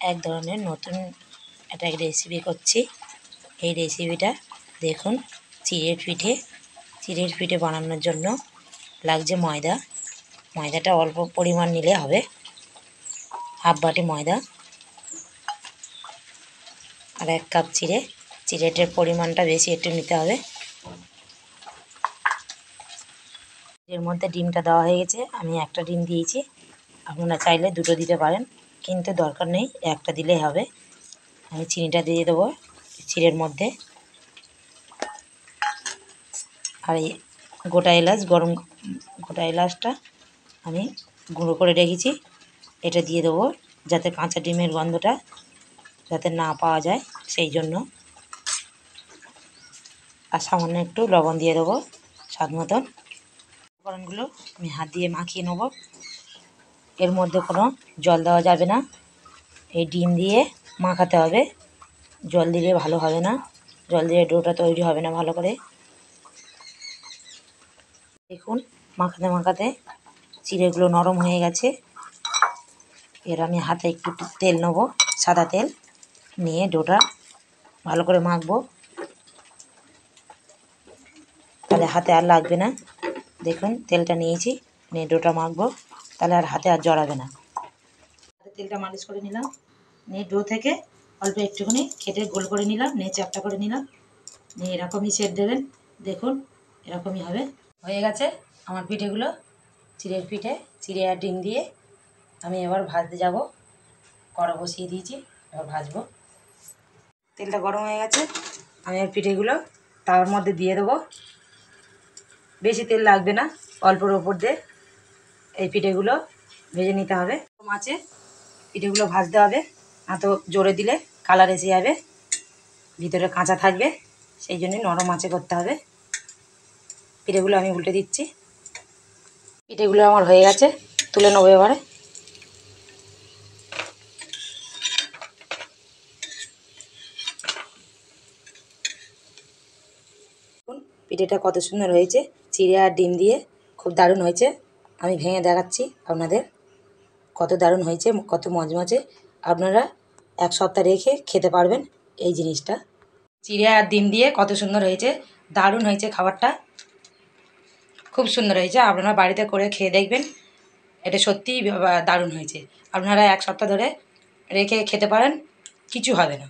এক ধরনের নতুন একটা রেসিপি করছি। এই রেসিপিটা দেখুন, চিড়ের পিঠে বানানোর জন্য লাগছে ময়দা। ময়দাটা অল্প পরিমাণ নিলে হবে, হাফ বাটি ময়দা আর 1 কাপ চিড়ে। চিড়েটার পরিমাণটা বেশি একটু নিতে হবে। এর মধ্যে ডিমটা দেওয়া হয়ে গেছে, আমি একটা ডিম দিয়েছি, আপনারা চাইলে 2টো দিতে পারেন, কিন্তু দরকার নেই, একটা দিলেই হবে। আমি চিনিটা দিয়ে দেবো চিড়ের মধ্যে, আর এই গোটা এলাচটা আমি গুঁড়ো করে রেখেছি, এটা দিয়ে দেবো যাতে কাঁচা ডিমের গন্ধটা যাতে না পাওয়া যায় সেই জন্য। আর সামান্য একটু লবণ দিয়ে দেবো স্বাদ মতন। উপকরণগুলো আমি হাত দিয়ে মাখিয়ে নেব। এর মধ্যে কোনো জল দেওয়া যাবে না, এই ডিম দিয়ে মাখাতে হবে। জল দিলে ভালো হবে না, জল দিয়ে ডোটা তৈরি হবে না ভালো করে। দেখুন, মাখাতে মাখাতে চিড়েগুলো নরম হয়ে গেছে। এর আমি হাতে একটু তেল নেবো, সাদা তেল নিয়ে ডোটা ভালো করে মাখবো, তাহলে হাতে আর লাগবে না। দেখুন, তেলটা নিয়েছি, নিয়ে ডোটা মাখবো, তাহলে আর হাতে আর জড়াবে না। তেলটা মালিশ করে নিলাম, নিয়ে ডো থেকে অল্প একটুখানি খেটে গোল করে নিলাম, নিয়ে চ্যাপটা করে নিলাম, নিয়ে এরকমই শেপ দেবেন। দেখুন, এরকমই হবে। হয়ে গেছে আমার পিঠেগুলো, চিড়ের পিঠে, চিড়ে আর ডিম দিয়ে। আমি এবার ভাজতে যাব, কড়া বসিয়ে দিয়েছি, এবার ভাজবো। তেলটা গরম হয়ে গেছে, আমি আর পিঠেগুলো তার মধ্যে দিয়ে দেবো। বেশি তেল লাগবে না, অল্পর ওপর দিয়ে এই পিঠেগুলো ভেজে নিতে হবে। মাছে পিঠেগুলো ভাজতে হবে, না তো জোরে দিলে কালার এসে যাবে, ভিতরে কাঁচা থাকবে, সেই জন্য নরম আঁচে করতে হবে। পিঠেগুলো আমি উল্টে দিচ্ছি। পিঠেগুলো আমার হয়ে গেছে, তুলে নেবো এবারে। পিঠেটা কত সুন্দর হয়েছে, চিড়ে আর ডিম দিয়ে, খুব দারুণ হয়েছে। আমি ভেঙে দেখাচ্ছি আপনাদের কত দারুণ হয়েছে, কত মজমজে। আপনারা 1 সপ্তাহ রেখে খেতে পারবেন এই জিনিসটা। চিড়ে আর ডিম দিয়ে কত সুন্দর হয়েছে, দারুণ হয়েছে খাবারটা, খুব সুন্দর হয়েছে। আপনারা বাড়িতে করে খেয়ে দেখবেন, এটা সত্যিই দারুণ হয়েছে। আপনারা 1 সপ্তাহ ধরে রেখে খেতে পারেন, কিছু হবে না।